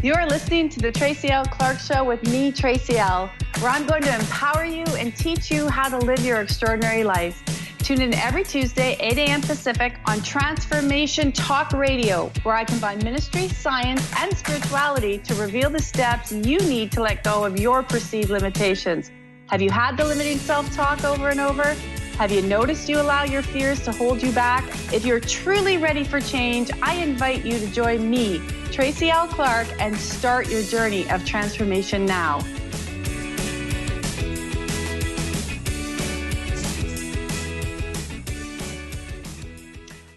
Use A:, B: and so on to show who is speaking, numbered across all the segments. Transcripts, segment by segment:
A: You're listening to the Tracy L Clark Show with me, Tracy L, where I'm going to empower you and teach you how to live your extraordinary life. Tune in every Tuesday, 8 a.m. Pacific on Transformation Talk Radio, where I combine ministry, science, and spirituality to reveal the steps you need to let go of your perceived limitations. Have you had the limiting self-talk over and over? Have you noticed you allow your fears to hold you back? If you're truly ready for change, I invite you to join me, Tracy L Clark, and start your journey of transformation now.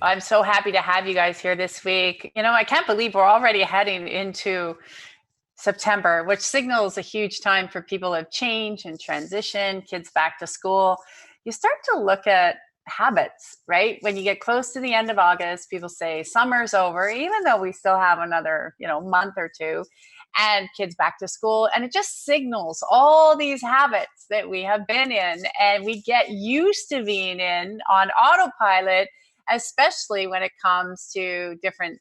A: I'm so happy to have you guys here this week. You know, I can't believe we're already heading into September, which signals a huge time for people of change and transition, kids back to school. You start to look at habits, right? When you get close to the end of August, people say summer's over, even though we still have another, month or two, and kids back to school. And it just signals all these habits that we have been in and we get used to being in on autopilot, especially when it comes to different,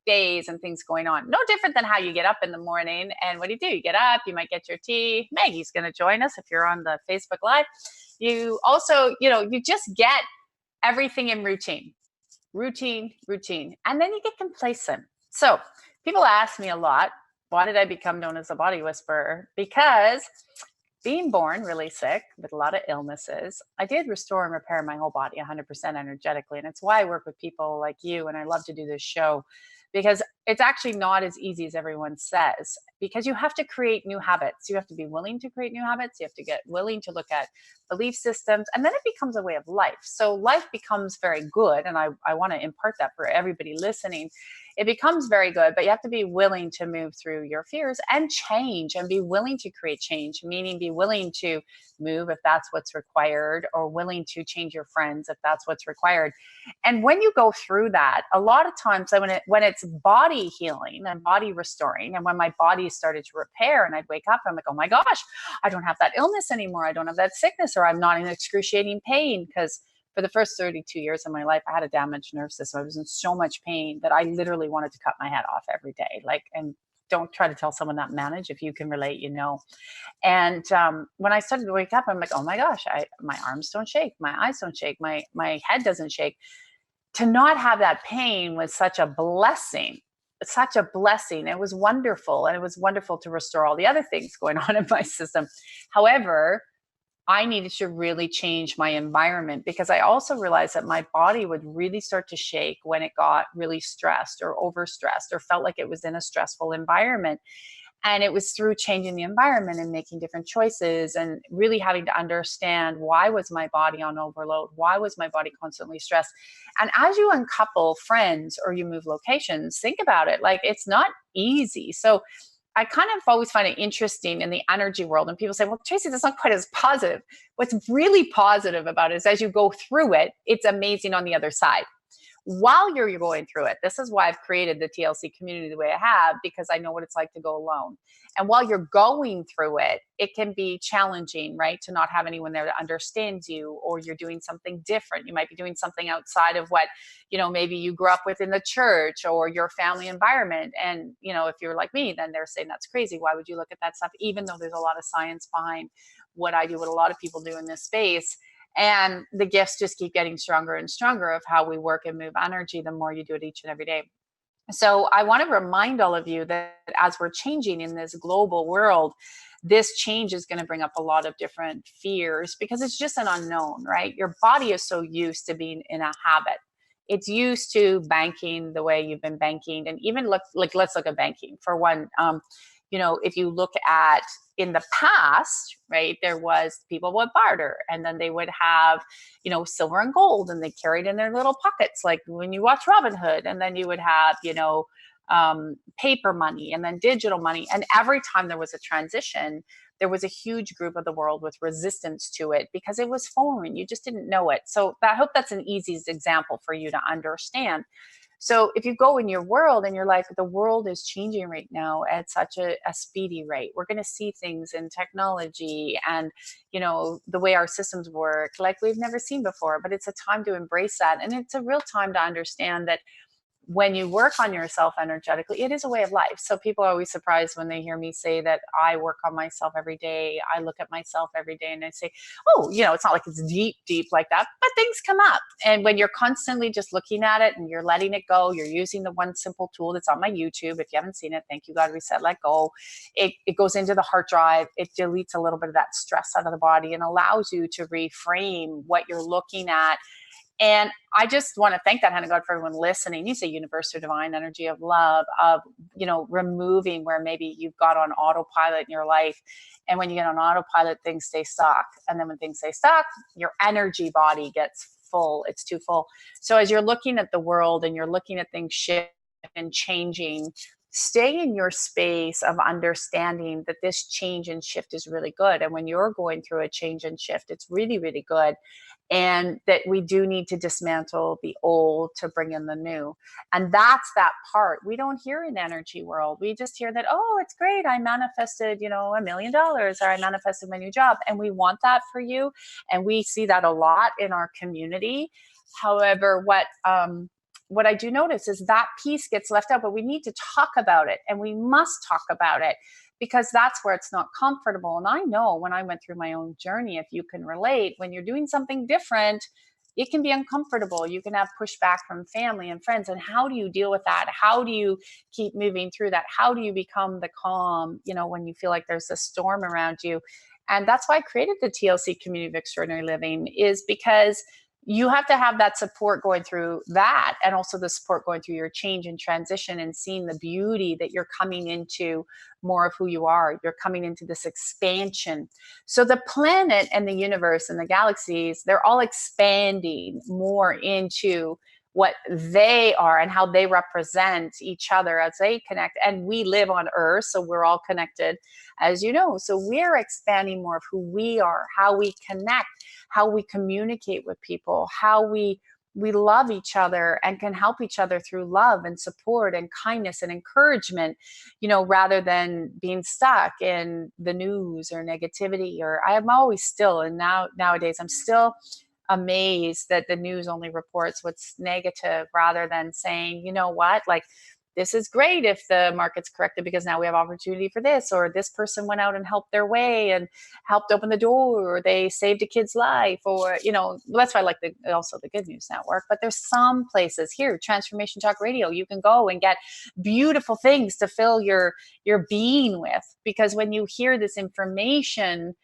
A: days and things going on. No different than how you get up in the morning. And what do? You get up, you might get your tea. Maggie's going to join us if you're on the Facebook Live. You also, you just get everything in routine. And then you get complacent. So people ask me a lot, why did I become known as a body whisperer? Because being born really sick with a lot of illnesses, I did restore and repair my whole body 100% energetically. And it's why I work with people like you. And I love to do this show because it's actually not as easy as everyone says, because you have to create new habits. You have to be willing to create new habits. You have to get willing to look at belief systems, and then it becomes a way of life. So life becomes very good. And I want to impart that for everybody listening. It becomes very good, but you have to be willing to move through your fears and change and be willing to create change, meaning be willing to move if that's what's required, or willing to change your friends if that's what's required. And when you go through that, a lot of times when it's body healing and body restoring, and when my body started to repair and I'd wake up, I'm like, oh my gosh, I don't have that illness anymore. I don't have that sickness, or I'm not in excruciating pain, because for the first 32 years of my life, I had a damaged nerve system. I was in so much pain that I literally wanted to cut my head off every day. And don't try to tell someone not manage. If you can relate, And when I started to wake up, I'm like, oh my gosh, my arms don't shake, my eyes don't shake, my head doesn't shake. To not have that pain was such a blessing. Such a blessing. It was wonderful. And it was wonderful to restore all the other things going on in my system. However, I needed to really change my environment, because I also realized that my body would really start to shake when it got really stressed or overstressed or felt like it was in a stressful environment. And it was through changing the environment and making different choices and really having to understand, why was my body on overload? Why was my body constantly stressed? And as you uncouple friends or you move locations, think about it. It's not easy. So I kind of always find it interesting in the energy world. And people say, well, Tracy, that's not quite as positive. What's really positive about it is as you go through it, it's amazing on the other side. While you're going through it, this is why I've created the TLC community the way I have, because I know what it's like to go alone. And while you're going through it, it can be challenging, right? To not have anyone there that understands you, or you're doing something different. You might be doing something outside of what, maybe you grew up with in the church or your family environment. And, if you're like me, then they're saying that's crazy. Why would you look at that stuff? Even though there's a lot of science behind what I do, what a lot of people do in this space. And the gifts just keep getting stronger and stronger of how we work and move energy the more you do it each and every day. So I want to remind all of you that as we're changing in this global world, this change is going to bring up a lot of different fears, because it's just an unknown, right? Your body is so used to being in a habit. It's used to banking the way you've been banking. And even let's look at banking for one. If you look at in the past, right, there was people would barter, and then they would have, silver and gold, and they carried in their little pockets, like when you watch Robin Hood. And then you would have, paper money, and then digital money. And every time there was a transition, there was a huge group of the world with resistance to it, because it was foreign. You just didn't know it. So I hope that's an easy example for you to understand. So if you go in your world and you're like, the world is changing right now at such a speedy rate, we're going to see things in technology and, the way our systems work like we've never seen before. But it's a time to embrace that. And it's a real time to understand that when you work on yourself energetically, it is a way of life. So people are always surprised when they hear me say that I work on myself every day. I look at myself every day and I say, oh, it's not like it's deep, deep like that, but things come up. And when you're constantly just looking at it and you're letting it go, you're using the one simple tool that's on my YouTube. If you haven't seen it, thank you, God, reset, let go. It goes into the heart drive. It deletes a little bit of that stress out of the body and allows you to reframe what you're looking at. And I just want to thank that hand of God for everyone listening. You say universe or divine energy of love, of, removing where maybe you've got on autopilot in your life. And when you get on autopilot, things stay stuck. And then when things stay stuck, your energy body gets full. It's too full. So as you're looking at the world and you're looking at things shift and changing, stay in your space of understanding that this change and shift is really good. And when you're going through a change and shift, it's really, really good. And that we do need to dismantle the old to bring in the new. And that's that part we don't hear in energy world. We just hear that, oh, it's great, I manifested, $1 million, or I manifested my new job. And we want that for you. And we see that a lot in our community. However, what I do notice is that piece gets left out, but we need to talk about it, and we must talk about it, because that's where it's not comfortable. And I know when I went through my own journey, if you can relate, when you're doing something different, it can be uncomfortable. You can have pushback from family and friends. And how do you deal with that? How do you keep moving through that? How do you become the calm, when you feel like there's a storm around you? And that's why I created the TLC Community of Extraordinary Living, is because you have to have that support going through that, and also the support going through your change and transition and seeing the beauty that you're coming into more of who you are. You're coming into this expansion. So the planet and the universe and the galaxies, they're all expanding more into what they are and how they represent each other as they connect. And we live on Earth, so we're all connected, as you know. So we're expanding more of who we are, how we connect, how we communicate with people, how we love each other and can help each other through love and support and kindness and encouragement, rather than being stuck in the news or negativity. Or I'm always still, and nowadays I'm still amazed that the news only reports what's negative, rather than saying, what, like, this is great if the market's corrected because now we have opportunity for this, or this person went out and helped their way and helped open the door, or they saved a kid's life, or, that's why I like also the Good News Network. But there's some places here, Transformation Talk Radio, you can go and get beautiful things to fill your being with, because when you hear this information,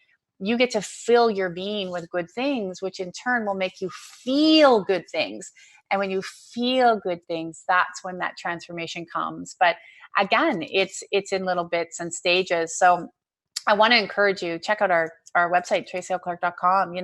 A: you get to fill your being with good things, which in turn will make you feel good things. And when you feel good things, that's when that transformation comes. But again, it's in little bits and stages. So I want to encourage you, check out our website, tracylclark.com.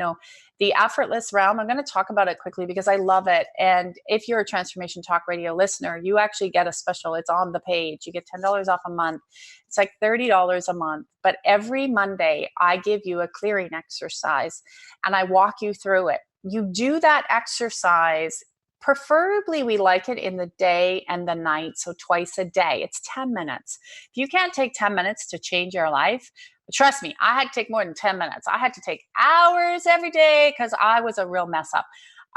A: The effortless realm, I'm going to talk about it quickly because I love it. And if you're a Transformation Talk Radio listener, you actually get a special. It's on the page. You get $10 off a month. It's like $30 a month. But every Monday, I give you a clearing exercise and I walk you through it. You do that exercise. Preferably, we like it in the day and the night, so twice a day. It's 10 minutes. If you can't take 10 minutes to change your life, trust me, I had to take more than 10 minutes. I had to take hours every day because I was a real mess up.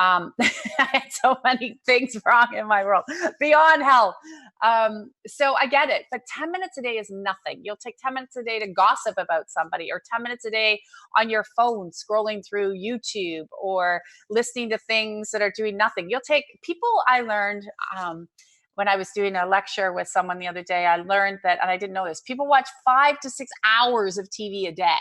A: I had so many things wrong in my world beyond health. So I get it, but 10 minutes a day is nothing. You'll take 10 minutes a day to gossip about somebody, or 10 minutes a day on your phone, scrolling through YouTube or listening to things that are doing nothing. You'll take people. I learned, when I was doing a lecture with someone the other day, I learned that, and I didn't know this, people watch 5 to 6 hours of TV a day.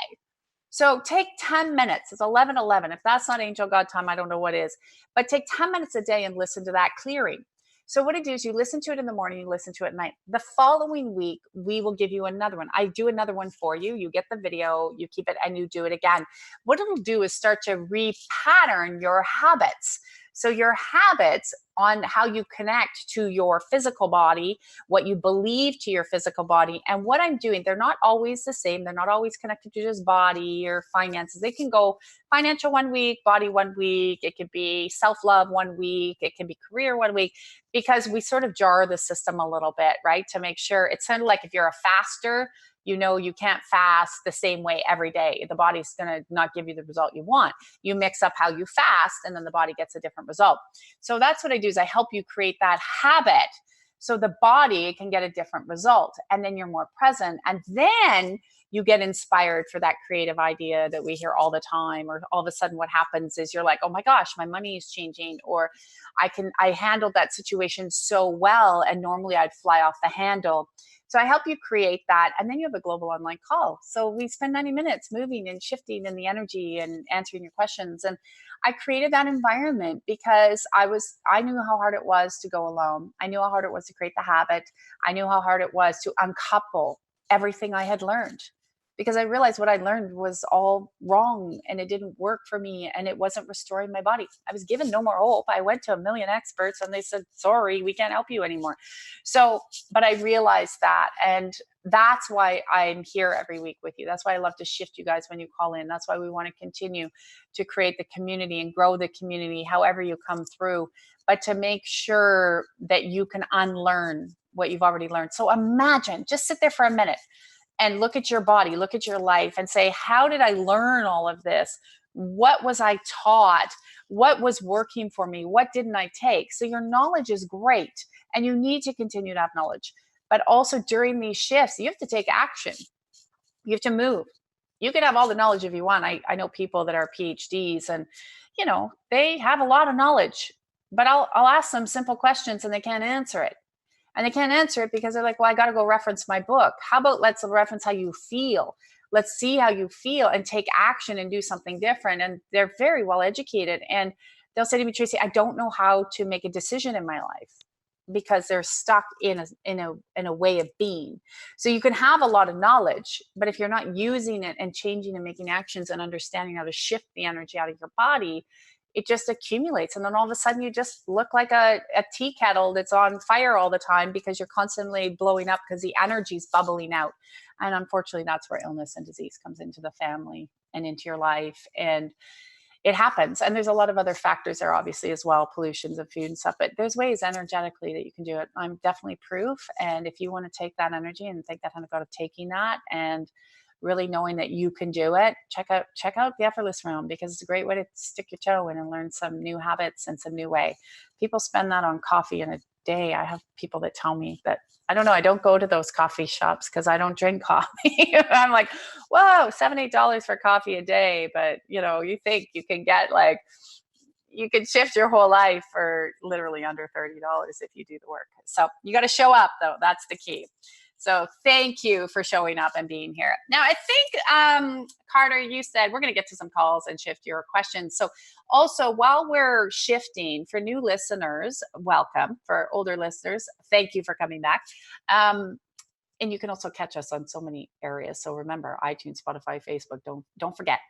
A: So take 10 minutes. It's 11:11. If that's not angel God time, I don't know what is. But take 10 minutes a day and listen to that clearing. So what I do is you listen to it in the morning, you listen to it at night. The following week, we will give you another one. I do another one for you. You get the video, you keep it, and you do it again. What it'll do is start to repattern your habits. So your habits on how you connect to your physical body, what you believe to your physical body. And what I'm doing, they're not always the same. They're not always connected to just body or finances. They can go financial one week, body one week. It could be self-love one week. It can be career one week, because we sort of jar the system a little bit, right? To make sure it's kind of like if you're a faster, You know, you can't fast the same way every day. The body's going to not give you the result you want. You mix up how you fast, and then the body gets a different result. So that's what I do, is I help you create that habit so the body can get a different result, and then you're more present, and then you get inspired for that creative idea that we hear all the time. Or all of a sudden what happens is you're like, oh my gosh, my money is changing, or I handled that situation so well, and normally I'd fly off the handle. So I help you create that, and then you have a global online call. So we spend 90 minutes moving and shifting in the energy and answering your questions. And I created that environment because I knew how hard it was to go alone. I knew how hard it was to create the habit. I knew how hard it was to uncouple everything I had learned, because I realized what I learned was all wrong, and it didn't work for me, and it wasn't restoring my body. I was given no more hope. I went to a million experts and they said, sorry, we can't help you anymore. So, but I realized that, and that's why I'm here every week with you. That's why I love to shift you guys when you call in. That's why we want to continue to create the community and grow the community, however you come through, but to make sure that you can unlearn what you've already learned. So imagine, just sit there for a minute and look at your body, look at your life, and say, how did I learn all of this? What was I taught? What was working for me? What didn't I take? So your knowledge is great, and you need to continue to have knowledge. But also during these shifts, you have to take action. You have to move. You can have all the knowledge if you want. I know people that are PhDs, and they have a lot of knowledge, but I'll ask them simple questions and they can't answer it. And they can't answer it because they're like, well, I got to go reference my book. How about let's reference how you feel? Let's see how you feel and take action and do something different. And they're very well educated. And they'll say to me, Tracy, I don't know how to make a decision in my life, because they're stuck in a way of being. So you can have a lot of knowledge, but if you're not using it and changing and making actions and understanding how to shift the energy out of your body, it just accumulates. And then all of a sudden you just look like a tea kettle that's on fire all the time, because you're constantly blowing up because the energy's bubbling out. And unfortunately, that's where illness and disease comes into the family and into your life. And it happens. And there's a lot of other factors there, obviously, as well, pollutions of food and stuff, but there's ways energetically that you can do it. I'm definitely proof. And if you want to take that energy and think that kind of go to taking that and really knowing that you can do it, check out the Effortless Realm, because it's a great way to stick your toe in and learn some new habits and some new way. People spend that on coffee in a day. I have people that tell me that, I don't know, I don't go to those coffee shops because I don't drink coffee. I'm like, whoa, $7, $8 for coffee a day. But you think you can get you can shift your whole life for literally under $30 if you do the work. So you got to show up, though. That's the key. So thank you for showing up and being here. Now, I think, Carter, you said we're going to get to some calls and shift your questions. So also, while we're shifting, for new listeners, welcome. For older listeners, thank you for coming back. And you can also catch us on so many areas. So remember, iTunes, Spotify, Facebook, don't forget.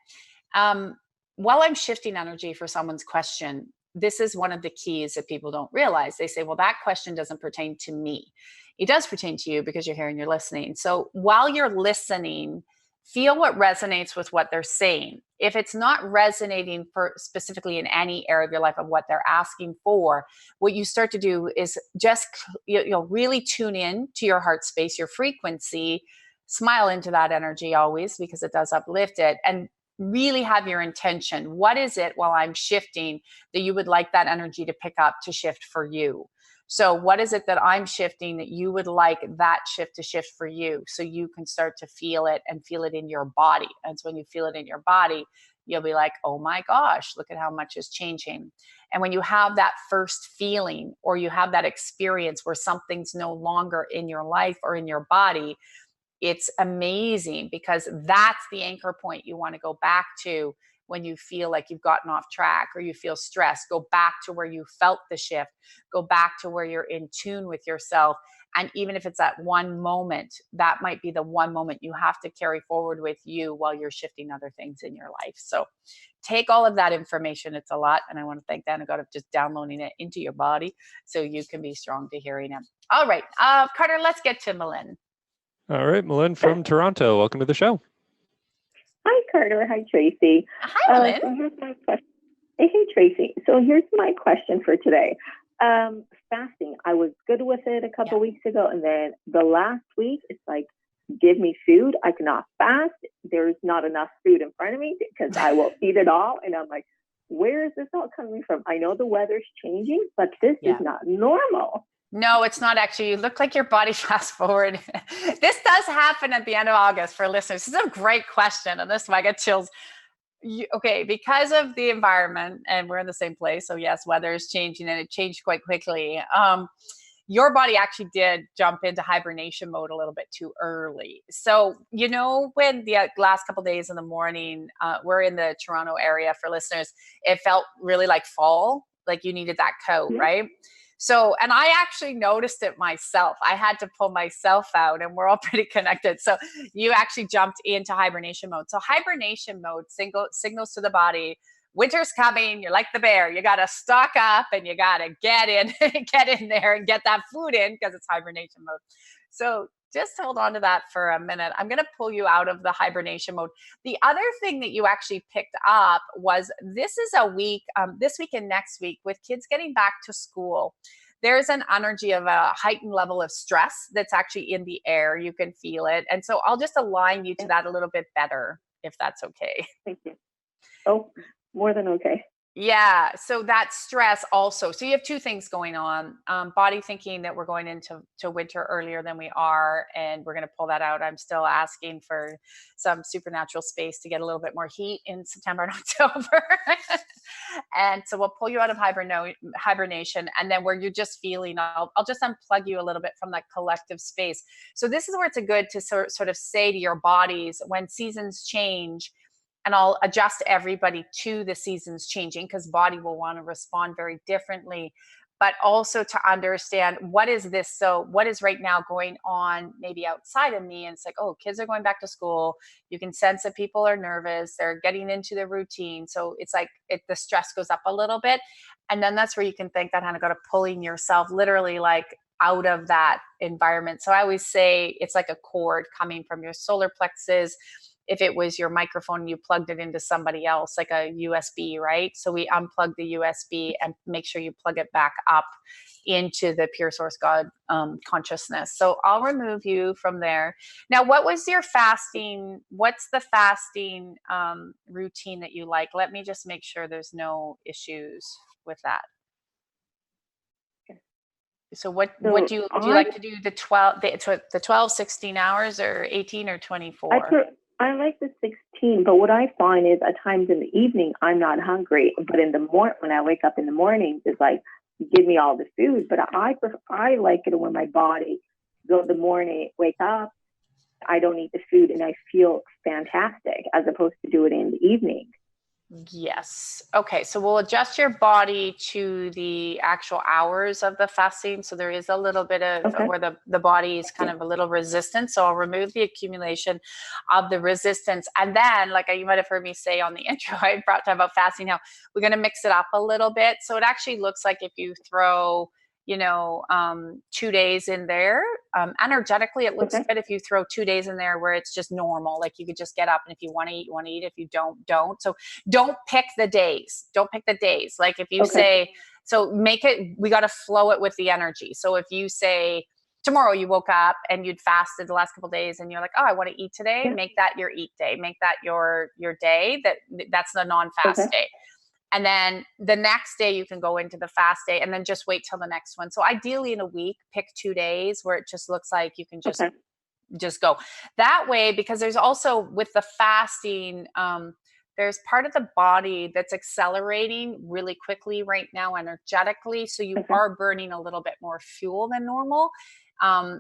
A: While I'm shifting energy for someone's question, this is one of the keys that people don't realize. They say, well, that question doesn't pertain to me. It does pertain to you because you're here and you're listening. So while you're listening, feel what resonates with what they're saying. If it's not resonating for specifically in any area of your life of what they're asking for, what you start to do is just really tune in to your heart space, your frequency, smile into that energy always, because it does uplift it, and really have your intention. What is it while I'm shifting that you would like that energy to pick up to shift for you? So what is it that I'm shifting that you would like that shift to shift for you, so you can start to feel it and feel it in your body? And so when you feel it in your body, you'll be like, oh my gosh, look at how much is changing. And when you have that first feeling, or you have that experience where something's no longer in your life or in your body, it's amazing, because that's the anchor point you want to go back to when you feel like you've gotten off track or you feel stressed. Go back to where you felt the shift. Go back to where you're in tune with yourself. And even if it's that one moment, that might be the one moment you have to carry forward with you while you're shifting other things in your life. So take all of that information. It's a lot. And I want to thank Dana God of just downloading it into your body so you can be strong to hearing it. All right. Carter, let's get to Malin.
B: All right, Malin from Toronto. Welcome to the show.
C: Hi, Carter. Hi, Tracy.
A: Hi, Malin.
C: So here's my question. Hey, Tracy. So here's my question for today. Fasting. I was good with it a couple weeks ago, and then the last week, it's like give me food. I cannot fast. There's not enough food in front of me because I will eat it all. And I'm like, where is this all coming from? I know the weather's changing, but this is not normal.
A: No, it's not actually. You look like your body fast forward. This does happen at the end of August for listeners. This is a great question. And this is why I get chills. Okay, because of the environment, and we're in the same place. So yes, weather is changing and it changed quite quickly. Your body actually did jump into hibernation mode a little bit too early. So, when the last couple of days in the morning, we're in the Toronto area for listeners, it felt really like fall, like you needed that coat, right? So, and I actually noticed it myself. I had to pull myself out, and we're all pretty connected. So you actually jumped into hibernation mode. So hibernation mode signals to the body, winter's coming. You're like the bear. You got to stock up and you got to get in there and get that food in because it's hibernation mode. So just hold on to that for a minute. I'm going to pull you out of the hibernation mode. The other thing that you actually picked up was this is a week, this week and next week with kids getting back to school. There's an energy of a heightened level of stress that's actually in the air. You can feel it. And so I'll just align you to that a little bit better, if that's okay.
C: Thank you. Oh, more than okay.
A: Yeah. So that stress also. So you have two things going on. Body thinking that we're going into winter earlier than we are, and we're going to pull that out. I'm still asking for some supernatural space to get a little bit more heat in September and October. And so we'll pull you out of hibernation. And then where you're just feeling, I'll just unplug you a little bit from that collective space. So this is where it's good to sort of say to your bodies when seasons change, and I'll adjust everybody to the seasons changing because body will want to respond very differently, but also to understand what is this? So what is right now going on maybe outside of me? And it's like, oh, kids are going back to school. You can sense that people are nervous. They're getting into their routine. So it's like the stress goes up a little bit. And then that's where you can think that kind of got to pulling yourself literally like out of that environment. So I always say it's like a cord coming from your solar plexus. If it was your microphone, you plugged it into somebody else, like a USB, right? So we unplug the USB and make sure you plug it back up into the pure source God consciousness. So I'll remove you from there. Now, what was your fasting? What's the fasting routine that you like? Let me just make sure there's no issues with that. So what do you like to do? The 12, 16 hours or 18 or 24?
C: I like the 16, but what I find is at times in the evening, I'm not hungry. But in the when I wake up in the mornings, it's like, give me all the food. But I like it when my body go the morning, wake up, I don't eat the food and I feel fantastic as opposed to do it in the evening.
A: Yes. Okay. So we'll adjust your body to the actual hours of the fasting. So there is a little bit of where the body is kind of a little resistant. So I'll remove the accumulation of the resistance. And then, like you might have heard me say on the intro, I brought time about fasting. Now we're going to mix it up a little bit. So it actually looks like if you throw 2 days in there, energetically, it looks good if you throw 2 days in there where it's just normal. Like you could just get up and if you want to eat, you want to eat. If you don't. So don't pick the days. Like if you say, so make it, we got to flow it with the energy. So if you say tomorrow you woke up and you'd fasted the last couple of days and you're like, oh, I want to eat today. Make that your eat day. Make that your day. That's the non-fast day. And then the next day you can go into the fast day and then just wait till the next one. So ideally in a week, pick 2 days where it just looks like you can just go that way, because there's also with the fasting, there's part of the body that's accelerating really quickly right now energetically. So you are burning a little bit more fuel than normal,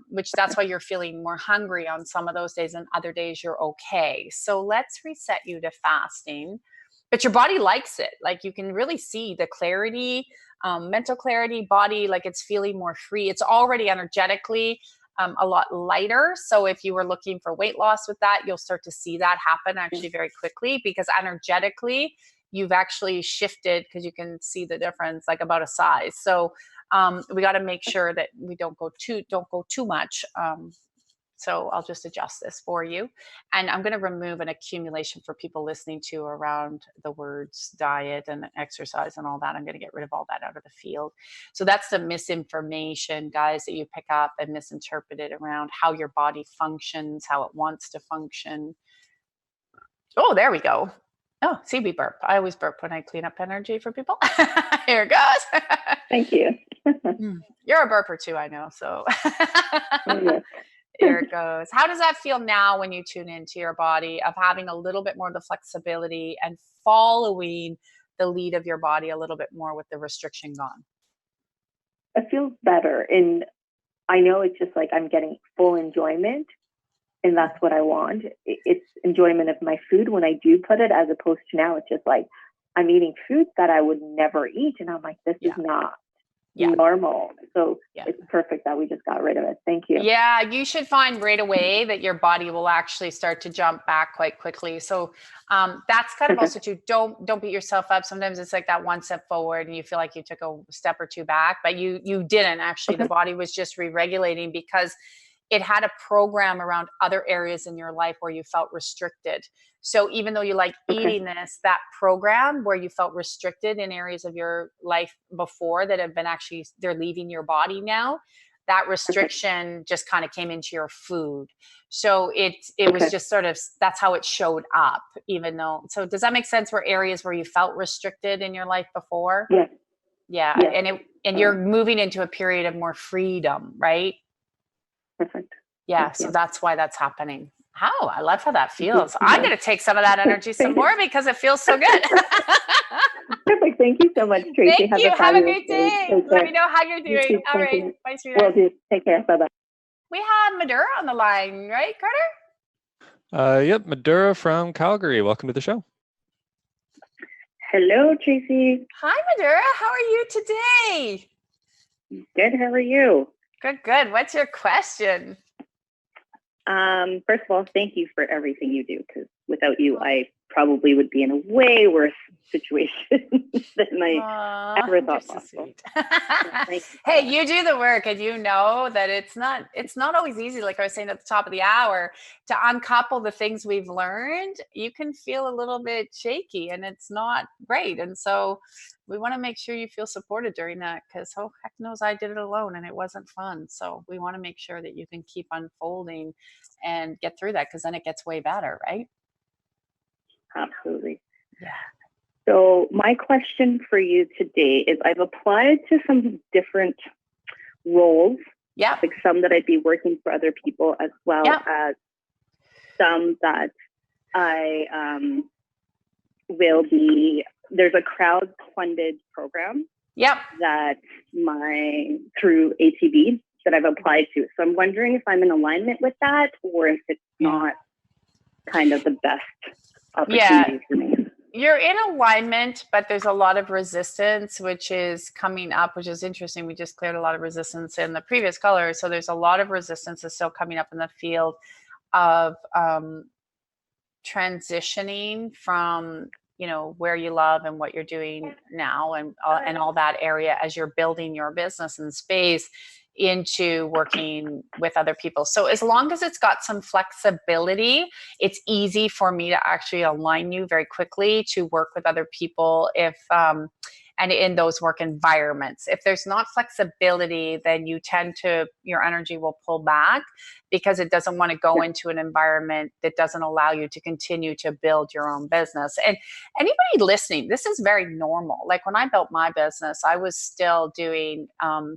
A: which that's why you're feeling more hungry on some of those days, and other days you're okay. So let's reset you to fasting. But your body likes it. Like you can really see the clarity, mental clarity, body, like it's feeling more free. It's already energetically a lot lighter. So if you were looking for weight loss with that, you'll start to see that happen actually very quickly, because energetically you've actually shifted, because you can see the difference like about a size. So we got to make sure that we don't go too much So I'll just adjust this for you. And I'm going to remove an accumulation for people listening to around the words diet and exercise and all that. I'm going to get rid of all that out of the field. So that's the misinformation, guys, that you pick up and misinterpret it around how your body functions, how it wants to function. Oh, there we go. Oh, see, we burp. I always burp when I clean up energy for people. Here it goes.
C: Thank you.
A: You're a burper too, I know. So
C: Yes.
A: here it goes. How does that feel now when you tune into your body, of having a little bit more of the flexibility and following the lead of your body a little bit more with the restriction gone?
C: It feels better. And I know it's just like I'm getting full enjoyment. And that's what I want. It's enjoyment of my food when I do put it, as opposed to now it's just like I'm eating foods that I would never eat. And I'm like, this is not normal. So it's perfect that we just got rid of it. Thank you.
A: Yeah, you should find right away that your body will actually start to jump back quite quickly. So that's kind of also too, don't beat yourself up. Sometimes it's like that one step forward and you feel like you took a step or two back, but you didn't actually. The body was just re-regulating because it had a program around other areas in your life where you felt restricted. So even though you like eating this, that program where you felt restricted in areas of your life before that have been actually, they're leaving your body now, that restriction just kind of came into your food. So it was just sort of, that's how it showed up, even though, so does that make sense? Were areas where you felt restricted in your life before? Yeah. And you're moving into a period of more freedom, right?
C: Perfect.
A: Yeah, so that's why that's happening. How? I love how that feels. I'm going to take some of that energy some more because it feels so good.
C: Perfect. Thank you so much, Tracy.
A: Thank you. Have a great day. Let me know how you're doing. All right. Bye, sweetheart.
C: Will do. Take care. Bye-bye.
A: We have Madura on the line, right, Carter?
B: Yep, Madura from Calgary. Welcome to the show.
D: Hello, Tracy.
A: Hi, Madura. How are you today?
D: Good. How are you?
A: Good. What's your question?
D: First of all, thank you for everything you do, because without you, I probably would be in a way worse situation than I ever thought possible.
A: Hey, you do the work, and you know that it's not always easy. Like I was saying at the top of the hour, to uncouple the things we've learned, you can feel a little bit shaky, and it's not great. And so we want to make sure you feel supported during that, because heck knows I did it alone and it wasn't fun. So we want to make sure that you can keep unfolding and get through that, because then it gets way better, right?
D: Absolutely.
A: Yeah.
D: So my question for you today is, I've applied to some different roles, like some that I'd be working for other people, as well as some that I will be, there's a crowd-funded program that through ATB that I've applied to. So I'm wondering if I'm in alignment with that, or if it's not kind of the best opportunity for me.
A: You're in alignment, but there's a lot of resistance, which is coming up, which is interesting. We just cleared a lot of resistance in the previous color. So there's a lot of resistance that's still coming up in the field of transitioning from, where you love and what you're doing now and all that area as you're building your business and space into working with other people. So as long as it's got some flexibility, it's easy for me to actually align you very quickly to work with other people and in those work environments. If there's not flexibility, then your energy will pull back, because it doesn't want to go into an environment that doesn't allow you to continue to build your own business. And anybody listening, this is very normal. Like when I built my business, I was still doing,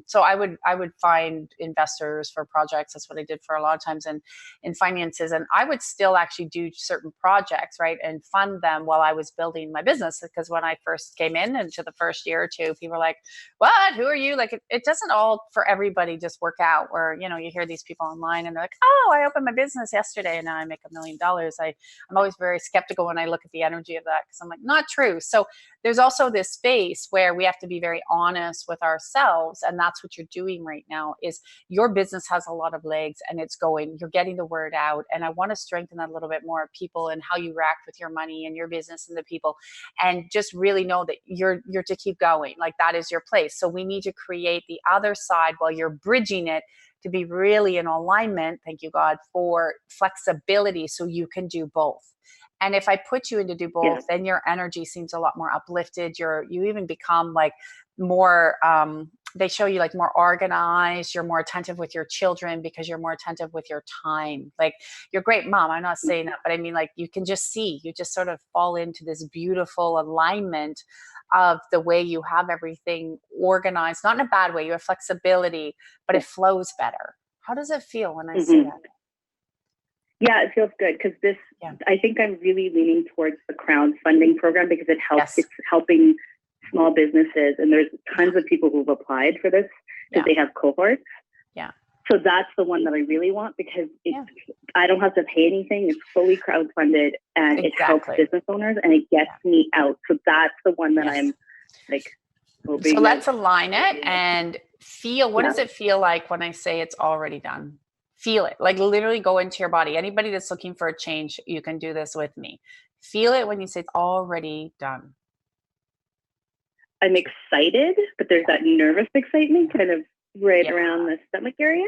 A: so I would find investors for projects. That's what I did for a lot of times in finances. And I would still actually do certain projects, right, and fund them while I was building my business. Because when I first came into the first year or two, people were like, what, who are you? Like it doesn't all for everybody just work out, where, you hear these people online and they're like, oh, I opened my business yesterday and now I make $1 million. I'm always very skeptical when I look at the energy of that, because I'm like, not true. So there's also this space where we have to be very honest with ourselves. And that's what you're doing right now, is your business has a lot of legs and you're getting the word out. And I want to strengthen that a little bit more, people, and how you react with your money and your business and the people, and just really know that you're to keep going. Like that is your place. So we need to create the other side while you're bridging it to be really in alignment, thank you God, for flexibility so you can do both. And if I put you in to do both, then your energy seems a lot more uplifted. You even become like more, they show you like more organized. You're more attentive with your children because you're more attentive with your time. Like, you're a great mom. I'm not saying that, but I mean, like, you can just see, you just sort of fall into this beautiful alignment of the way you have everything organized, not in a bad way. You have flexibility, but it flows better. How does it feel when I say that?
D: Yeah, it feels good because I think I'm really leaning towards the crowdfunding program because it helps. It's helping small businesses, and there's tons of people who've applied for this because they have cohorts. Yeah. So that's the one that I really want because I don't have to pay anything. It's fully crowdfunded, and it helps business owners, and it gets me out. So that's the one that I'm like hoping.
A: So let's align it and feel. What does it feel like when I say it's already done? Feel it, like literally go into your body. Anybody that's looking for a change, you can do this with me. Feel it when you say it's already done.
D: I'm excited, but there's that nervous excitement kind of right around the stomach area.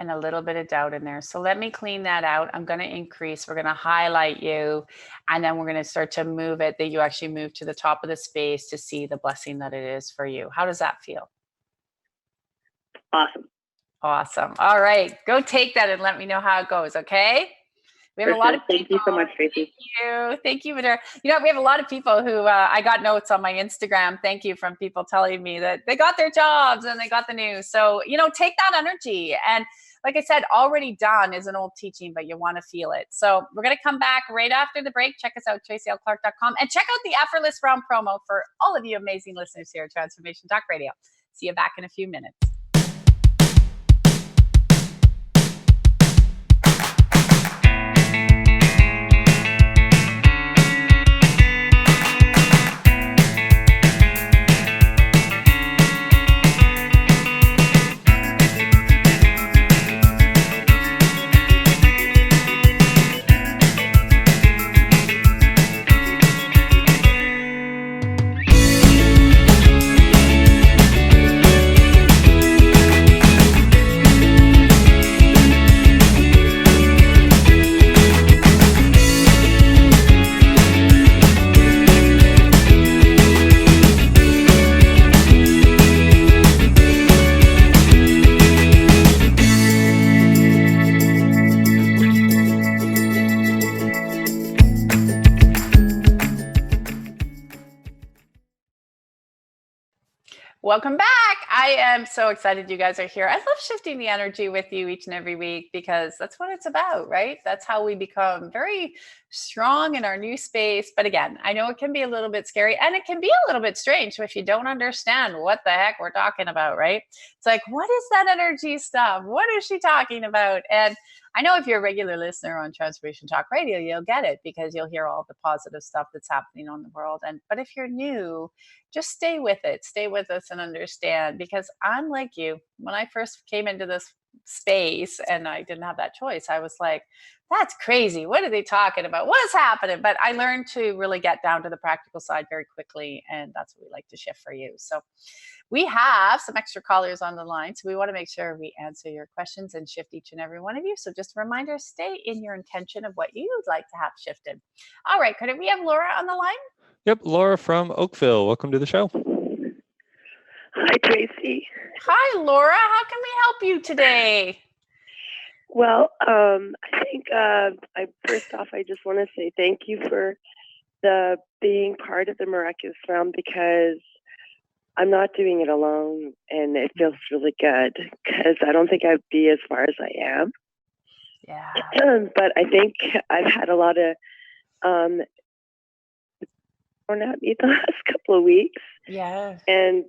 A: And a little bit of doubt in there. So let me clean that out. I'm going to increase. We're going to highlight you. And then we're going to start to move it, that you actually move to the top of the space to see the blessing that it is for you. How does that feel?
D: Awesome.
A: Awesome. All right. Go take that and let me know how it goes. Okay. We have a lot of people.
D: Thank you so much, Tracy.
A: Thank you, Madara. You know, we have a lot of people who I got notes on my Instagram. Thank you from people telling me that they got their jobs and they got the news. So, you know, take that energy. And like I said, already done is an old teaching, but you want to feel it. So we're going to come back right after the break. Check us out, tracylclark.com, and check out the Effortless Realm promo for all of you amazing listeners here at Transformation Talk Radio. See you back in a few minutes. Welcome back. I am so excited you guys are here. I love shifting the energy with you each and every week because that's what it's about, right? That's how we become very strong in our new space. But again, I know it can be a little bit scary and it can be a little bit strange if you don't understand what the heck we're talking about, right? It's like, what is that energy stuff? What is she talking about? And I know if you're a regular listener on Transformation Talk Radio, you'll get it because you'll hear all the positive stuff that's happening on the world. But if you're new, just stay with it. Stay with us and understand, because I'm like you. When I first came into this space and I didn't have that choice, I was like, that's crazy. What are they talking about? What's happening? But I learned to really get down to the practical side very quickly. And that's what we like to shift for you. So we have some extra callers on the line. So we want to make sure we answer your questions and shift each and every one of you. So just a reminder, stay in your intention of what you'd like to have shifted. All right. Could we have Laura on the line?
B: Yep. Laura from Oakville. Welcome to the show.
E: Hi, Tracy.
A: Hi, Laura. How can we help you today?
E: Well, I think first off, I just want to say thank you for being part of the Miraculous Realm, because I'm not doing it alone, and it feels really good because I don't think I'd be as far as I am.
A: Yeah.
E: But I think I've had a lot of thrown at me the last couple of weeks.
A: Yeah.
E: And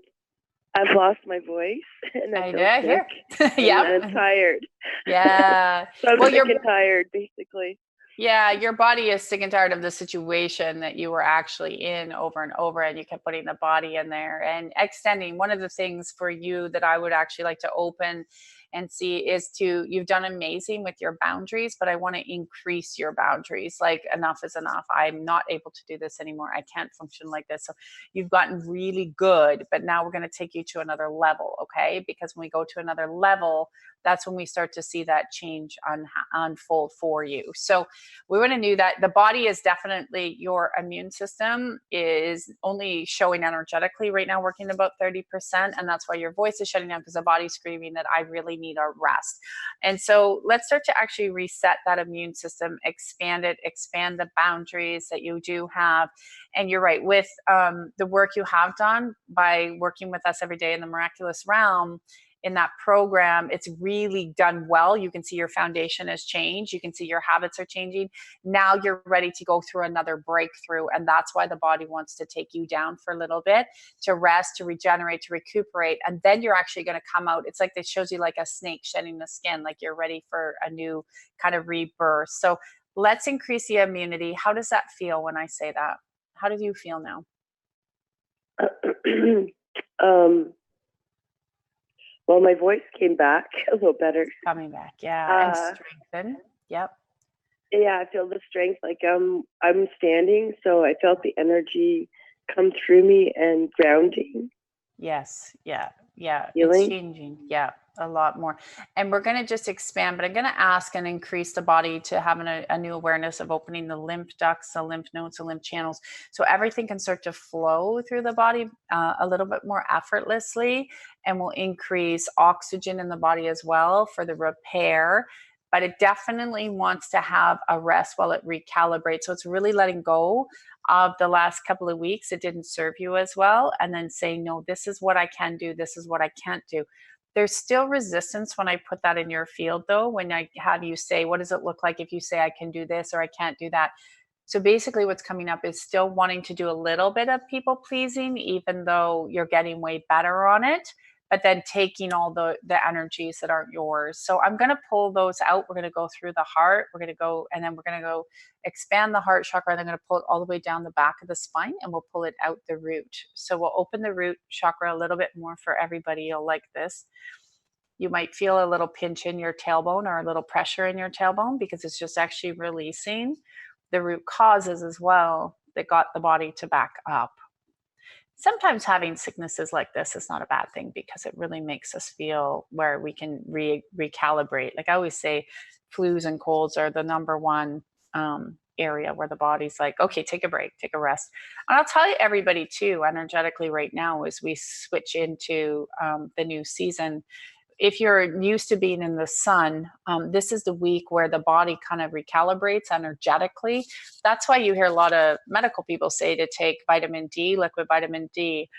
E: I've lost my voice, and I feel sick.
A: Yeah.
E: I'm tired.
A: Yeah.
E: So I'm sick and tired, basically.
A: Yeah, your body is sick and tired of the situation that you were actually in over and over, and you kept putting the body in there and extending. One of the things for you that I would actually like to open and see is you've done amazing with your boundaries, but I want to increase your boundaries. Like, enough is enough. I'm not able to do this anymore. I can't function like this. So you've gotten really good, but now we're going to take you to another level. Okay. Because when we go to another level, that's when we start to see that change unfold for you. So we want to know that the body is definitely, your immune system is only showing energetically right now, working about 30%. And that's why your voice is shutting down, because the body's screaming that I really need a rest. And so let's start to actually reset that immune system, expand it, expand the boundaries that you do have. And you're right, with the work you have done by working with us every day in the miraculous realm, in that program, it's really done well. You can see your foundation has changed. You can see your habits are changing. Now you're ready to go through another breakthrough. And that's why the body wants to take you down for a little bit, to rest, to regenerate, to recuperate. And then you're actually going to come out. It's like it shows you like a snake shedding the skin, like you're ready for a new kind of rebirth. So let's increase the immunity. How does that feel when I say that? How do you feel now?
E: Well, my voice came back a little better.
A: Coming back, yeah, and strengthen. Yep.
E: Yeah, I feel the strength. Like I'm standing, so I felt the energy come through me and grounding.
A: Yes, yeah.
E: Healing.
A: It's changing. Yeah, a lot more. And we're going to just expand, but I'm going to ask and increase the body to have a new awareness of opening the lymph ducts, the lymph nodes, the lymph channels. So everything can start to flow through the body a little bit more effortlessly, and will increase oxygen in the body as well for the repair. But it definitely wants to have a rest while it recalibrates. So it's really letting go of the last couple of weeks it didn't serve you as well, and then saying, no, this is what I can do, this is what I can't do. There's still resistance when I put that in your field, though, when I have you say, what does it look like if you say I can do this or I can't do that? So basically what's coming up is still wanting to do a little bit of people pleasing, even though you're getting way better on it, but then taking all the energies that aren't yours. So I'm going to pull those out. We're going to go through the heart. We're going to go, and then we're going to go expand the heart chakra. And I'm going to pull it all the way down the back of the spine, and we'll pull it out the root. So we'll open the root chakra a little bit more for everybody. You'll like this. You might feel a little pinch in your tailbone or a little pressure in your tailbone, because it's just actually releasing the root causes as well that got the body to back up. Sometimes having sicknesses like this is not a bad thing, because it really makes us feel where we can recalibrate. Like I always say, flus and colds are the number one area where the body's like, okay, take a break, take a rest. And I'll tell you, everybody too, energetically right now, as we switch into the new season, if you're used to being in the sun, this is the week where the body kind of recalibrates energetically. That's why you hear a lot of medical people say to take vitamin D, liquid vitamin D.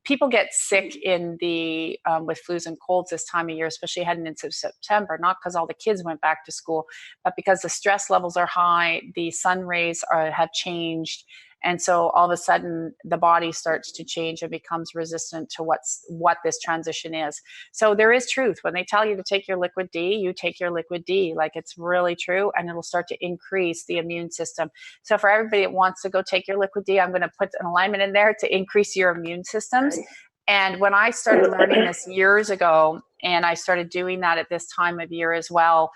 A: People get sick in the with flus and colds this time of year, especially heading into September, not because all the kids went back to school, but because the stress levels are high, the sun rays have changed. And so all of a sudden the body starts to change and becomes resistant to what this transition is. So there is truth. When they tell you to take your liquid D, you take your liquid D. Like, it's really true. And it'll start to increase the immune system. So for everybody that wants to go take your liquid D, I'm going to put an alignment in there to increase your immune systems. And when I started learning this years ago, and I started doing that at this time of year as well,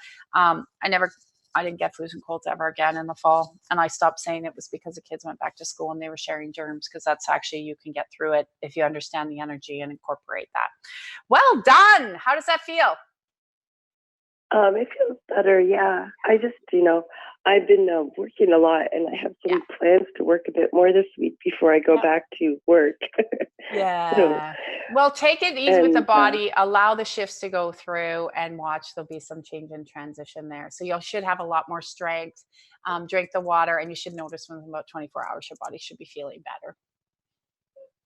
A: I didn't get flus and colds ever again in the fall. And I stopped saying it was because the kids went back to school and they were sharing germs, because that's actually, you can get through it if you understand the energy and incorporate that. Well done. How does that feel?
E: It feels better. Yeah. I just, I've been working a lot, and I have some plans to work a bit more this week before I go back to work.
A: Well, take it easy with the body, allow the shifts to go through, and watch. There'll be some change and transition there. So you should have a lot more strength. Drink the water, and you should notice within about 24 hours, your body should be feeling better.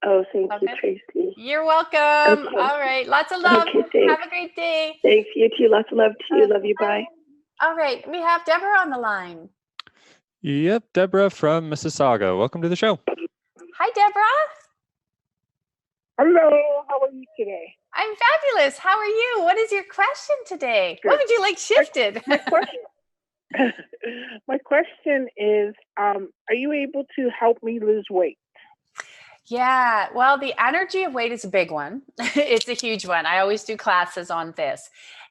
E: Oh, thank you, Tracy.
A: You're welcome. Okay. All right. Lots of love.
E: Okay,
A: have a great day.
E: Thanks. You too. Lots of love to you. Love you. Bye.
A: All right. We have Deborah on the line.
B: Yep. Deborah from Mississauga. Welcome to the show.
A: Hi, Deborah.
F: Hello. How are you today?
A: I'm fabulous. How are you? What is your question today? Good. What would you like shifted?
F: My question is, are you able to help me lose weight?
A: Yeah, well, the energy of weight is a big one. It's a huge one. I always do classes on this.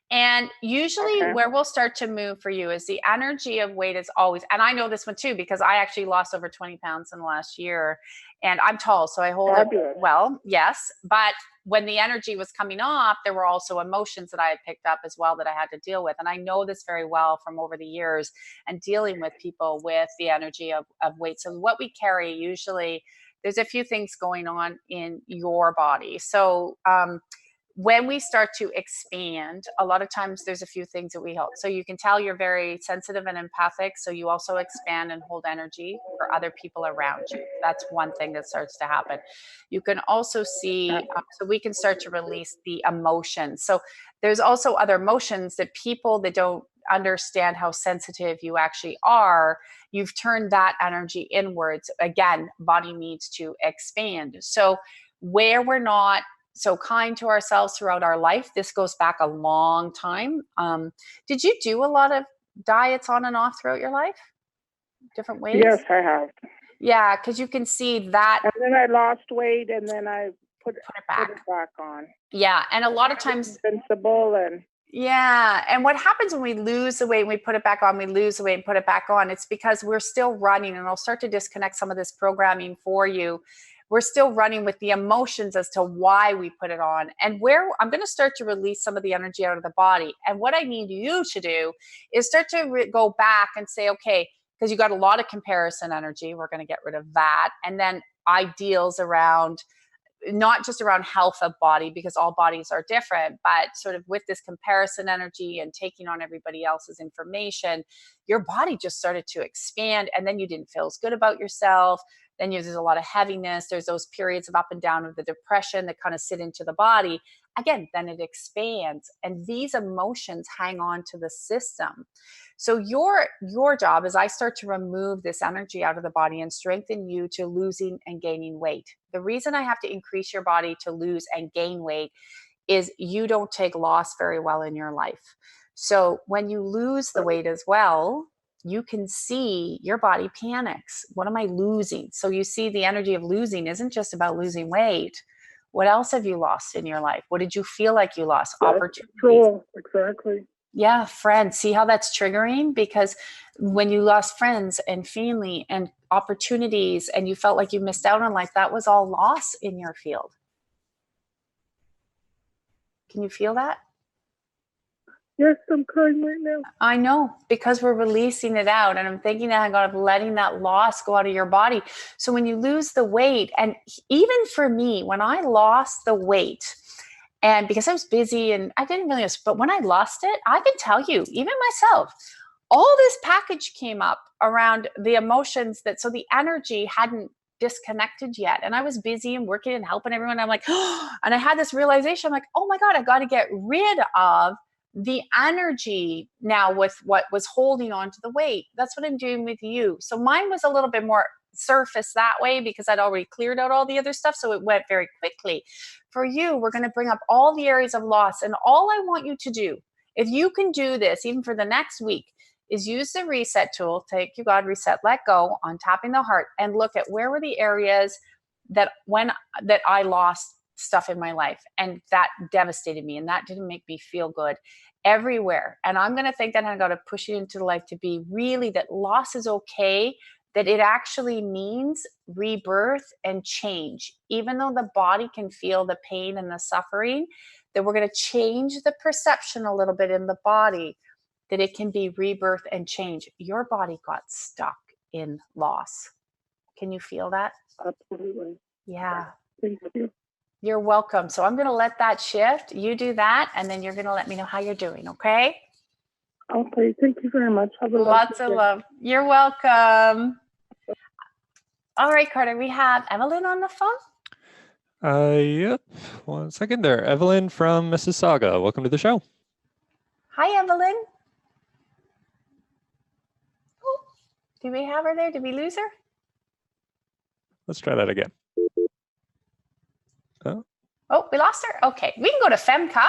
A: And usually where we'll start to move for you is the energy of weight is always, and I know this one too, because I actually lost over 20 pounds in the last year, and I'm tall, so I hold it well. Yes. But when the energy was coming off, there were also emotions that I had picked up as well that I had to deal with. And I know this very well from over the years and dealing with people with the energy of weight. So what we carry usually, there's a few things going on in your body. So, when we start to expand, a lot of times there's a few things that we help. So you can tell you're very sensitive and empathic. So you also expand and hold energy for other people around you. That's one thing that starts to happen. You can also see, so we can start to release the emotions. So there's also other emotions that people that don't understand how sensitive you actually are, you've turned that energy inwards. Again, body needs to expand. So where we're not so kind to ourselves throughout our life, this goes back a long time. Did you do a lot of diets on and off throughout your life? Different ways?
F: Yes, I have.
A: Yeah, because you can see that.
F: And then I lost weight, and then I put it back on.
A: Yeah, and a lot of times.
F: Invincible and.
A: Yeah, and what happens when we lose the weight and we put it back on, we lose the weight and put it back on, it's because we're still running, and I'll start to disconnect some of this programming for you. We're still running with the emotions as to why we put it on, and where I'm going to start to release some of the energy out of the body. And what I need you to do is start to go back and say, okay, because you got a lot of comparison energy, we're going to get rid of that. And then ideals around, not just around health of body, because all bodies are different, but sort of with this comparison energy and taking on everybody else's information, your body just started to expand, and then you didn't feel as good about yourself. Then there's a lot of heaviness. There's those periods of up and down of the depression that kind of sit into the body. Again, then it expands, and these emotions hang on to the system. So your job is, I start to remove this energy out of the body and strengthen you to losing and gaining weight. The reason I have to increase your body to lose and gain weight is you don't take loss very well in your life. So when you lose the weight as well, you can see your body panics. What am I losing? So you see the energy of losing isn't just about losing weight. What else have you lost in your life? What did you feel like you lost? Opportunities.
F: Control, exactly.
A: Yeah, friends. See how that's triggering? Because when you lost friends and family and opportunities and you felt like you missed out on life, that was all loss in your field. Can you feel that?
F: Yes, I'm crying right now.
A: I know, because we're releasing it out, and I'm thinking that I'm letting that loss go out of your body. So when you lose the weight, and even for me, when I lost the weight, and because I was busy and I didn't really, but when I lost it, I can tell you, even myself, all this package came up around the emotions so the energy hadn't disconnected yet. And I was busy and working and helping everyone. I'm like, oh, and I had this realization. I'm like, oh my God, I got to get rid of the energy now with what was holding on to the weight. That's what I'm doing with you. So mine was a little bit more surface that way because I'd already cleared out all the other stuff. So it went very quickly. For you, we're going to bring up all the areas of loss. And all I want you to do, if you can do this, even for the next week, is use the reset tool, take you God, reset, let go on tapping the heart, and look at where were the areas that I lost stuff in my life, and that devastated me, and that didn't make me feel good everywhere. And I'm going to think that I got to push it into life to be really that loss is okay, that it actually means rebirth and change. Even though the body can feel the pain and the suffering, that we're going to change the perception a little bit in the body, that it can be rebirth and change. Your body got stuck in loss. Can you feel that?
F: Absolutely.
A: Yeah.
F: Thank you.
A: You're welcome. So I'm going to let that shift. You do that, and then you're going to let me know how you're doing, okay?
F: Okay. Thank you very much. Have a
A: Lots of love. You're welcome. All right, Carter, we have Evelyn on the phone.
B: Yep. 1 second there. Evelyn from Mississauga. Welcome to the show.
A: Hi, Evelyn. Oh, do we have her there? Did we lose her?
B: Let's try that again.
A: Oh, we lost her? Okay. We can go to Femka.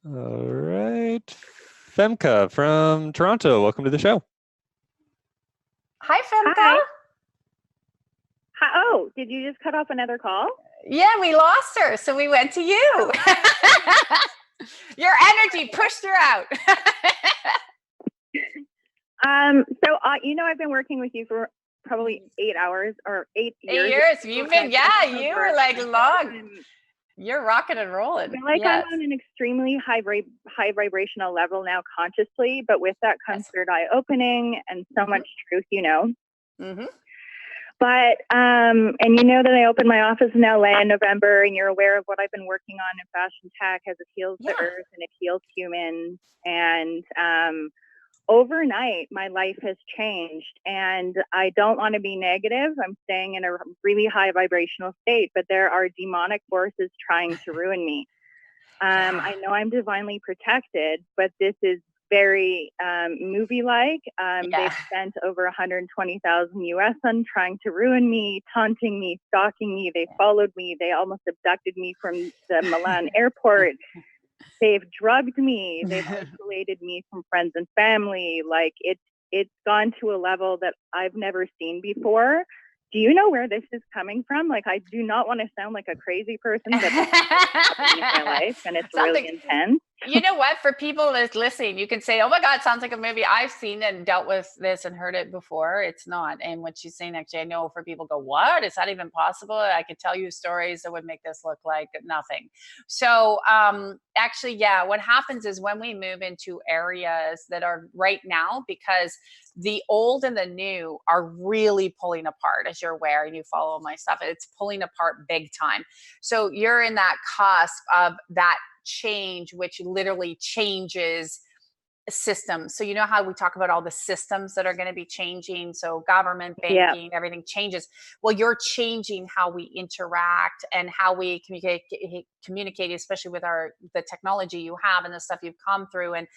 B: All right. Femka from Toronto. Welcome to the show.
A: Hi, Femka.
G: Hi. Oh, did you just cut off another call?
A: Yeah, we lost her. So we went to you. Your energy pushed her out.
G: I've been working with you for probably 8 hours or 8 years.
A: 8 years. You've been, you were like long. You're rocking and rolling.
G: I feel like I'm on an extremely high vibrational level now consciously, but with that comes third eye opening and so much truth,
A: Mm-hmm.
G: But, and that I opened my office in LA in November, and you're aware of what I've been working on in fashion tech as it heals the earth and it heals humans. And overnight, my life has changed, and I don't want to be negative. I'm staying in a really high vibrational state, but there are demonic forces trying to ruin me. I know I'm divinely protected, but this is very movie-like. They've spent over 120,000 US on trying to ruin me, taunting me, stalking me. They followed me. They almost abducted me from the Milan airport. They've drugged me. They've isolated me from friends and family. Like it's gone to a level that I've never seen before. Do you know where this is coming from? Like, I do not want to sound like a crazy person, but that's in my life, and it's really intense.
A: You know what? For people that's listening, you can say, "Oh my God, it sounds like a movie. I've seen and dealt with this and heard it before." It's not. And what she's saying, actually, I know for people go, "What? Is that even possible?" I could tell you stories that would make this look like nothing. So, actually, what happens is when we move into areas that are right now, because the old and the new are really pulling apart, as you're aware, and you follow my stuff, it's pulling apart big time. So you're in that cusp of that change, which literally changes systems. So you know how we talk about all the systems that are going to be changing, so government, banking, everything changes. Well, you're changing how we interact and how we communicate, especially with the technology you have and the stuff you've come through, and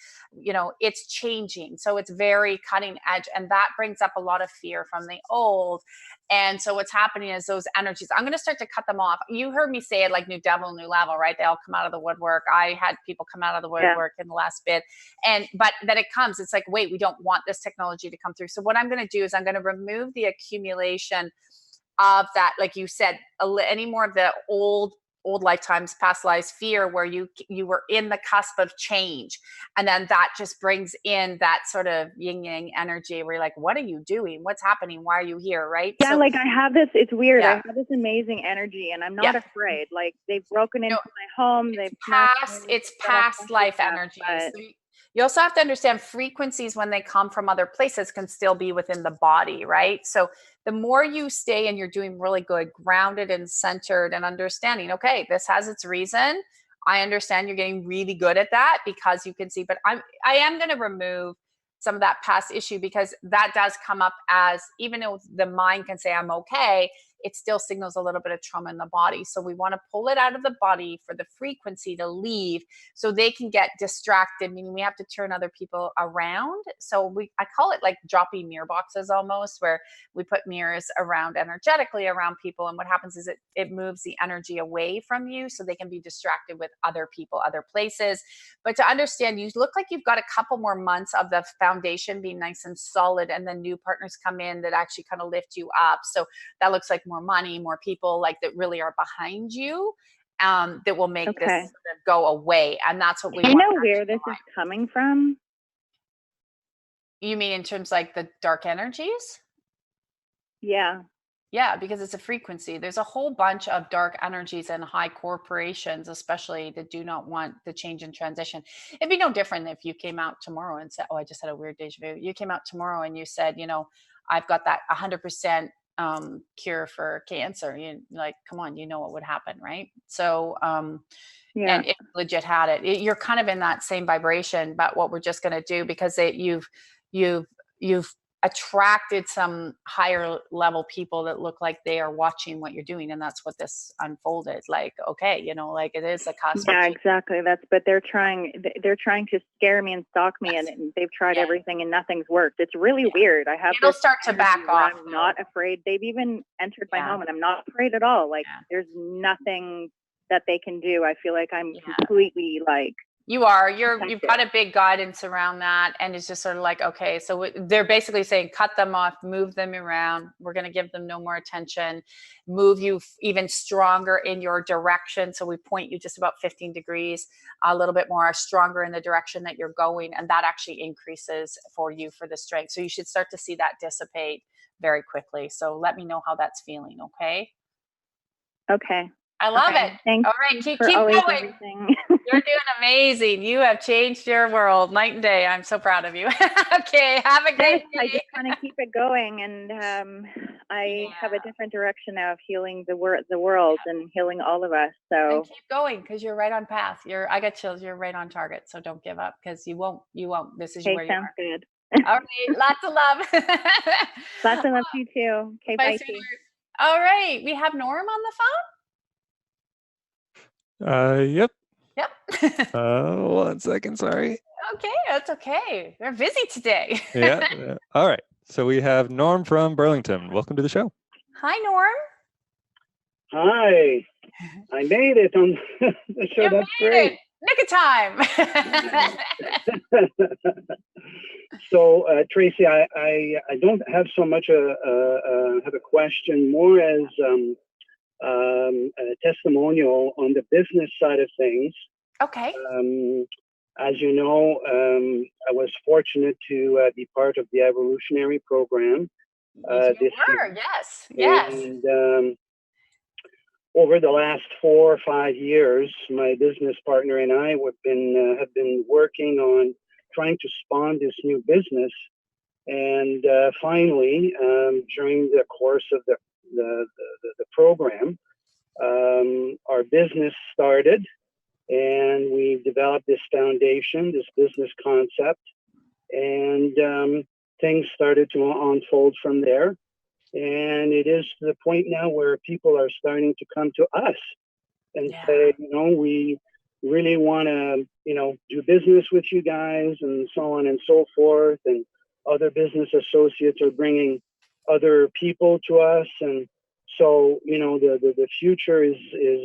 A: it's changing. So it's very cutting edge, and that brings up a lot of fear from the old. And so what's happening is those energies, I'm going to start to cut them off. You heard me say it, like new devil, new level, right? They all come out of the woodwork. I had people come out of the woodwork in the last bit. But then it comes, it's like, wait, we don't want this technology to come through. So what I'm going to do is I'm going to remove the accumulation of that, like you said, any more of the old lifetimes, past lives fear, where you were in the cusp of change, and then that just brings in that sort of yin yang energy where you're like, what are you doing, what's happening, why are you here, right?
G: Like I have this, it's weird, I have this amazing energy, and I'm not afraid. Like, they've broken into my home,
A: it's past life energies. You also have to understand frequencies, when they come from other places, can still be within the body, right? So the more you stay and you're doing really good, grounded and centered and understanding, okay, this has its reason. I understand you're getting really good at that because you can see, but I am going to remove some of that past issue, because that does come up as, even though the mind can say I'm okay, it still signals a little bit of trauma in the body. So we want to pull it out of the body for the frequency to leave, so they can get distracted, meaning we have to turn other people around. So I call it like dropping mirror boxes almost, where we put mirrors around energetically around people. And what happens is it moves the energy away from you so they can be distracted with other people, other places. But to understand, you look like you've got a couple more months of the foundation being nice and solid, and then new partners come in that actually kind of lift you up. So that looks like more money, more people like that really are behind you, that will make this sort of go away. And that's what we want.
G: You know where this is coming from?
A: You mean in terms like the dark energies?
G: Yeah,
A: because it's a frequency. There's a whole bunch of dark energies and high corporations, especially, that do not want the change and transition. It'd be no different if you came out tomorrow and said, oh, I just had a weird deja vu. You came out tomorrow and you said, I've got that 100% cure for cancer. You like, come on, what would happen, right? So, and it legit had it. You're kind of in that same vibration. But what we're just going to do, because you've attracted some higher level people that look like they are watching what you're doing, and that's what this unfolded. Like, okay, like it is a cosmic.
G: Yeah, exactly. But they're trying to scare me and stalk me, and they've tried everything and nothing's worked. It's really weird. I have.
A: It'll start to back off.
G: I'm not afraid. They've even entered my home, and I'm not afraid at all. Like, there's nothing that they can do. I feel like I'm completely like
A: You are. You've got a big guidance around that, and it's just sort of like, okay, so they're basically saying, cut them off, move them around. We're going to give them no more attention, move you even stronger in your direction. So we point you just about 15 degrees, a little bit more stronger in the direction that you're going, and that actually increases for you for the strength. So you should start to see that dissipate very quickly. So let me know how that's feeling, okay?
G: Okay.
A: I love it.
G: Thanks.
A: All right, keep
G: going.
A: Everything. You're doing amazing. You have changed your world night and day. I'm so proud of you. Okay, have a great day.
G: I just want to keep it going, and I have a different direction now of healing the world and healing all of us. So
A: and keep going, because you're right on path. I got chills. You're right on target. So don't give up, because you won't. This is where you are.
G: Good.
A: All right, lots of love.
G: Lots of love to you too. Okay, bye.
A: All right, we have Norm on the phone.
B: Yep.
A: Yep.
B: 1 second, sorry.
A: Okay, that's okay. We're busy today.
B: Yeah. All right. So we have Norm from Burlington. Welcome to the show.
A: Hi, Norm.
H: Hi. I made it on the show.
A: You
H: That's
A: made
H: great.
A: it. Nick of time.
H: So, Tracy, I don't have so much have a question, more as a testimonial on the business side of things.
A: Okay.
H: As you know, I was fortunate to be part of the evolutionary program.
A: Yes, you were. Yes.
H: And over the last 4 or 5 years, my business partner and I have been working on trying to spawn this new business. And finally, during the course of the program, our business started, and we developed this foundation, this business concept, and things started to unfold from there. And it is to the point now where people are starting to come to us and say, we really want to, do business with you guys, and so on and so forth. And other business associates are bringing other people to us. And so, the future is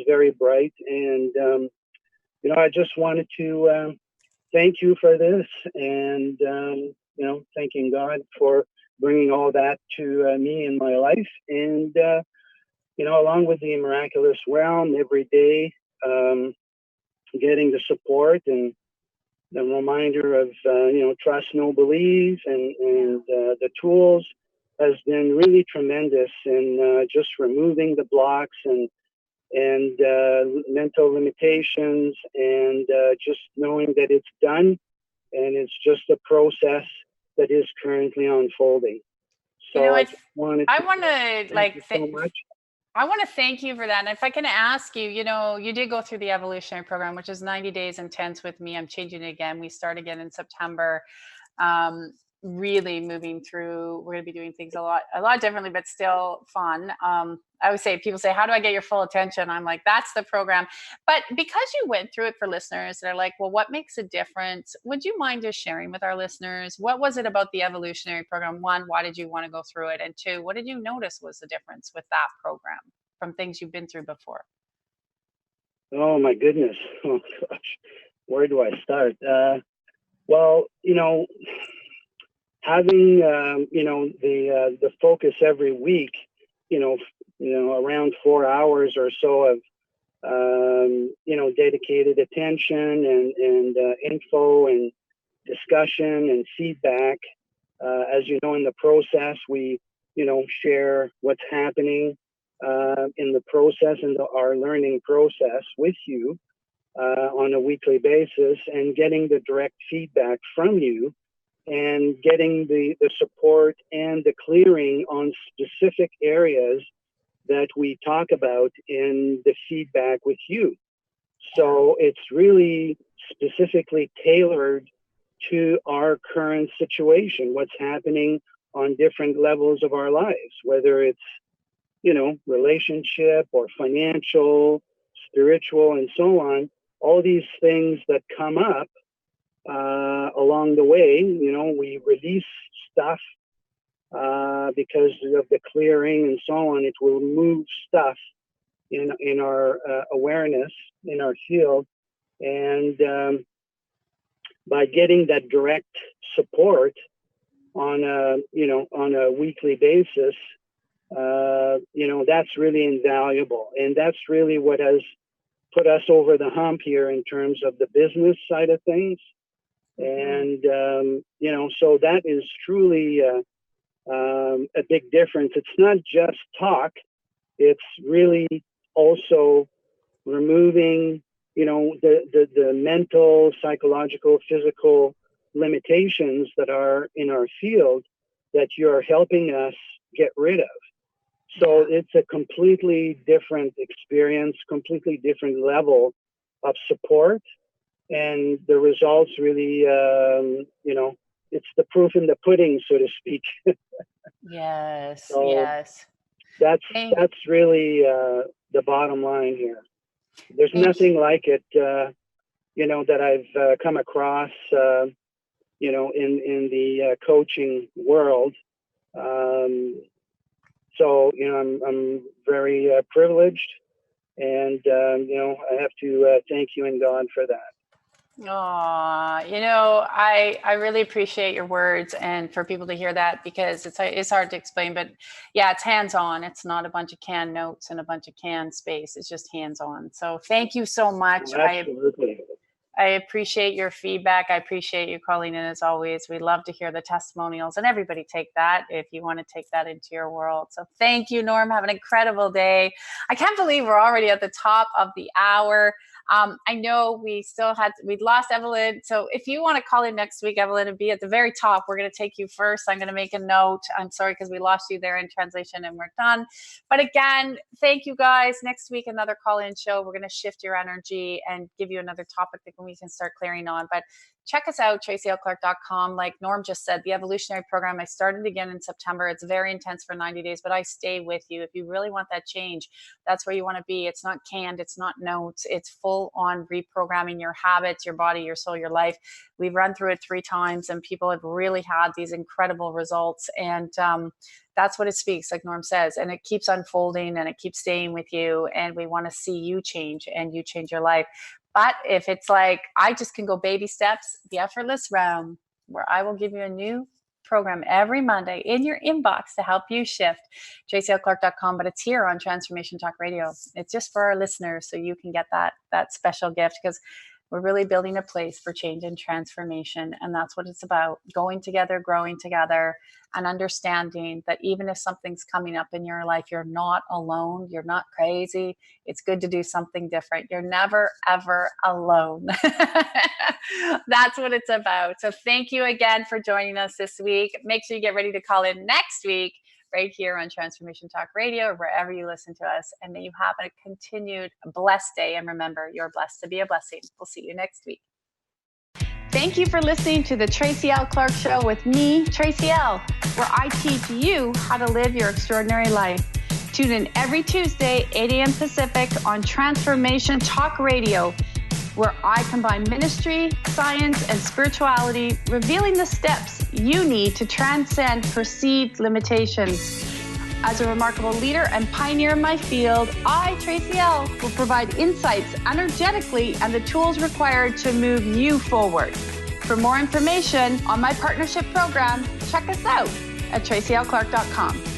H: very bright. And, I just wanted to thank you for this, and, thanking God for bringing all that to me in my life. And, along with the miraculous realm, every day, getting the support and the reminder of, trust, no believe, and the tools has been really tremendous in just removing the blocks and mental limitations, and just knowing that it's done, and it's just a process that is currently unfolding. So I want
A: to thank you for that. And if I can ask you, you did go through the evolutionary program, which is 90 days intense with me. I'm changing it again. We start again in September. Really moving through. We're going to be doing things a lot differently, but still fun. I would say, people say, how do I get your full attention? I'm like, that's the program. But because you went through it, for listeners that are like, well, what makes a difference? Would you mind just sharing with our listeners, what was it about the evolutionary program? 1, why did you want to go through it? And 2, what did you notice was the difference with that program from things you've been through before?
H: Oh my goodness. Oh gosh. Where do I start? Well, having the focus every week, around 4 hours or so of dedicated attention and info and discussion and feedback. As you know, in the process, we share what's happening in the process and our learning process with you on a weekly basis, and getting the direct feedback from you, and getting the support and the clearing on specific areas that we talk about in the feedback with you. So it's really specifically tailored to our current situation, what's happening on different levels of our lives, whether it's, relationship or financial, spiritual, and so on. All these things that come up along the way, we release stuff because of the clearing and so on. It will move stuff in our awareness, in our field, and by getting that direct support on a weekly basis, that's really invaluable. And that's really what has put us over the hump here in terms of the business side of things. And, so that is truly a big difference. It's not just talk. It's really also removing, the mental, psychological, physical limitations that are in our field that you're helping us get rid of. So it's a completely different experience, completely different level of support. And the results really, it's the proof in the pudding, so to speak.
A: Yes,
H: so
A: yes.
H: That's really the bottom line here. There's nothing like it, that I've come across, in the coaching world. So, I'm very privileged, and, I have to thank you and God for that.
A: I really appreciate your words, and for people to hear that, because it's hard to explain, but yeah, it's hands-on. It's not a bunch of canned notes and a bunch of canned space. It's just hands-on. So thank you so much.
H: Absolutely.
A: I appreciate your feedback. I appreciate you calling in as always. We love to hear the testimonials, and everybody take that if you want to take that into your world. So thank you, Norm. Have an incredible day. I can't believe we're already at the top of the hour. I know we'd lost Evelyn. So if you want to call in next week, Evelyn, and be at the very top, we're going to take you first. I'm going to make a note. I'm sorry, because we lost you there in translation and we're done. But again, thank you guys. Next week, another call-in show. We're going to shift your energy and give you another topic that we can start clearing on. But check us out, tracylclark.com. Like Norm just said, the evolutionary program, I started again in September. It's very intense for 90 days, but I stay with you. If you really want that change, that's where you want to be. It's not canned. It's not notes. It's full on reprogramming your habits, your body, your soul, your life. We've run through it 3 times, and people have really had these incredible results. And that's what it speaks, like Norm says, and it keeps unfolding and it keeps staying with you. And we want to see you change and you change your life. But if it's like, I just can go baby steps, the effortless realm, where I will give you a new program every Monday in your inbox to help you shift, tracylclark.com, but it's here on Transformation Talk Radio. It's just for our listeners, so you can get that special gift, because we're really building a place for change and transformation. And that's what it's about, going together, growing together, and understanding that even if something's coming up in your life, you're not alone. You're not crazy. It's good to do something different. You're never, ever alone. That's what it's about. So thank you again for joining us this week. Make sure you get ready to call in next week, right here on Transformation Talk Radio, or wherever you listen to us. And may you have a continued blessed day. And remember, you're blessed to be a blessing. We'll see you next week. Thank you for listening to the Tracy L Clark Show with me, Tracy L, where I teach you how to live your extraordinary life. Tune in every Tuesday, 8 a.m. Pacific on Transformation Talk Radio, where I combine ministry, science, and spirituality, revealing the steps you need to transcend perceived limitations. As a remarkable leader and pioneer in my field, I, Tracy L, will provide insights energetically and the tools required to move you forward. For more information on my partnership program, check us out at tracylclark.com.